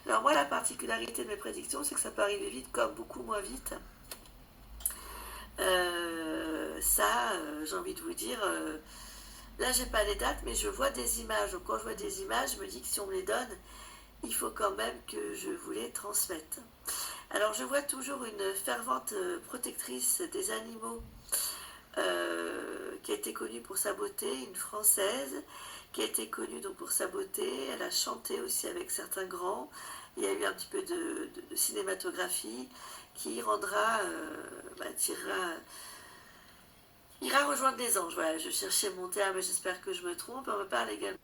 Alors moi, la particularité de mes prédictions, c'est que ça peut arriver vite comme beaucoup moins vite. J'ai envie de vous dire, là j'ai pas les dates, mais je vois des images. Donc quand je vois des images, je me dis que si on me les donne, il faut quand même que je vous les transmette. Alors je vois toujours une fervente protectrice des animaux qui a été connue pour sa beauté, une Française qui a été connue donc pour sa beauté. Elle a chanté aussi avec certains grands. Il y a eu un petit peu de cinématographie qui rendra, ira rejoindre les anges. Voilà, je cherchais mon terme, mais j'espère que je me trompe. On me parle également.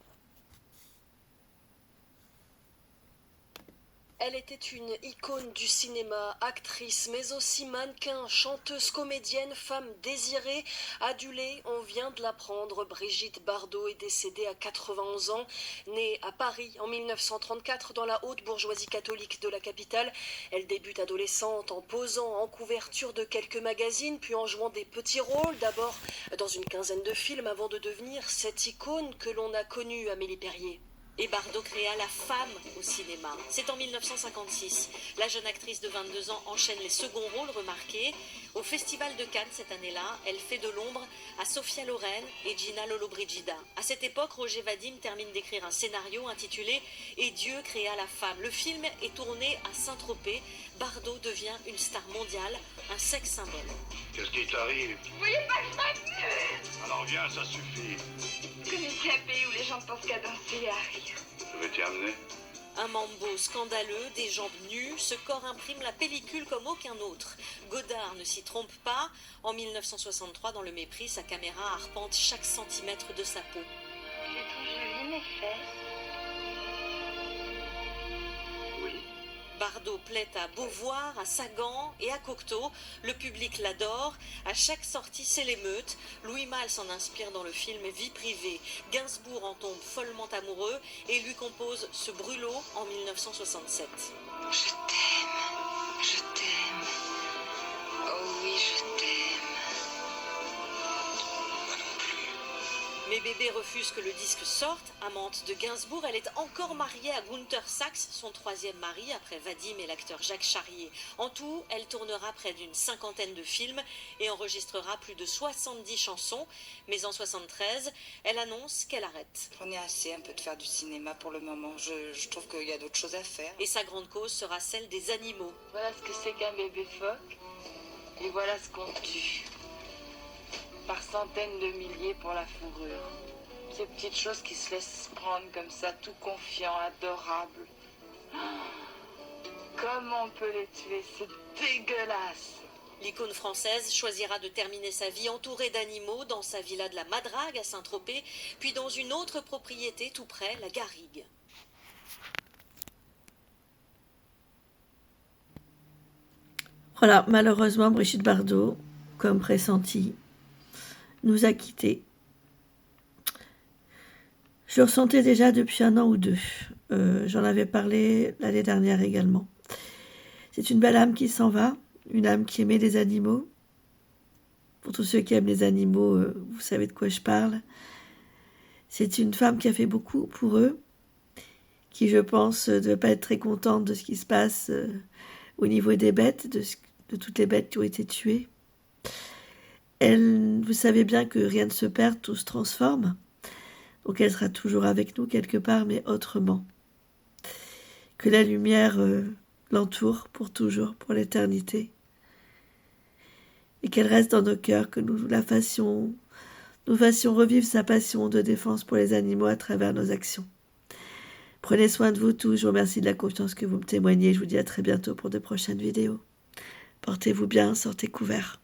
Elle était une icône du cinéma, actrice, mais aussi mannequin, chanteuse, comédienne, femme désirée, adulée. On vient de l'apprendre, Brigitte Bardot est décédée à 91 ans. Née à Paris en 1934 dans la haute bourgeoisie catholique de la capitale, elle débute adolescente en posant en couverture de quelques magazines, puis en jouant des petits rôles, d'abord dans une quinzaine de films avant de devenir cette icône que l'on a connue, Amélie Perrier. Et Bardot créa la femme au cinéma. C'est en 1956. La jeune actrice de 22 ans enchaîne les seconds rôles remarqués. Au Festival de Cannes cette année-là, elle fait de l'ombre à Sophia Loren et Gina Lollobrigida. À cette époque, Roger Vadim termine d'écrire un scénario intitulé « Et Dieu créa la femme ». Le film est tourné à Saint-Tropez. Bardot devient une star mondiale, un sex symbole. Qu'est-ce qui t'arrive? Vous voyez pas que je m'amuse? Alors viens, ça suffit. Vous connaissez un pays où les gens ne pensent qu'à danser et à rire. Je vais t'y amener. Un mambo scandaleux, des jambes nues, ce corps imprime la pellicule comme aucun autre. Godard ne s'y trompe pas. En 1963, dans Le Mépris, sa caméra arpente chaque centimètre de sa peau. Je les trouve jolies, mes fesses. Oui. Bardot plaît à Beauvoir, à Sagan et à Cocteau. Le public l'adore. À chaque sortie, c'est l'émeute. Louis Malle s'en inspire dans le film Vie privée. Gainsbourg en tombe follement amoureux et lui compose ce brûlot en 1967. Je t'aime. Je t'aime. Oh oui, je t'aime. Moi non plus. Mais Bébé refuse que le disque sorte. Amante de Gainsbourg, elle est encore mariée à Gunther Sachs, son troisième mari, après Vadim et l'acteur Jacques Charrier. En tout, elle tournera près d'une cinquantaine de films et enregistrera plus de 70 chansons. Mais en 73, elle annonce qu'elle arrête. J'en ai assez un peu de faire du cinéma pour le moment. Je trouve qu'il y a d'autres choses à faire. Et sa grande cause sera celle des animaux. Voilà ce que c'est qu'un bébé phoque. Et voilà ce qu'on tue. Par centaines de milliers pour la fourrure. Ces petites choses qui se laissent prendre comme ça, tout confiant, adorable. Comment on peut les tuer? C'est dégueulasse. L'icône française choisira de terminer sa vie entourée d'animaux dans sa villa de la Madrague à Saint-Tropez, puis dans une autre propriété tout près, la Garrigue. Voilà, malheureusement, Brigitte Bardot, comme pressenti, nous a quittés. Je le ressentais déjà depuis 1 an ou 2. J'en avais parlé l'année dernière également. C'est une belle âme qui s'en va, une âme qui aimait les animaux. Pour tous ceux qui aiment les animaux, vous savez de quoi je parle. C'est une femme qui a fait beaucoup pour eux, qui, je pense, ne doit pas être très contente de ce qui se passe au niveau des bêtes, de toutes les bêtes qui ont été tuées. Vous savez bien que rien ne se perd, tout se transforme. Donc elle sera toujours avec nous quelque part, mais autrement. Que la lumière l'entoure pour toujours, pour l'éternité. Et qu'elle reste dans nos cœurs, que nous fassions revivre sa passion de défense pour les animaux à travers nos actions. Prenez soin de vous tous, je vous remercie de la confiance que vous me témoignez. Je vous dis à très bientôt pour de prochaines vidéos. Portez-vous bien, sortez couverts.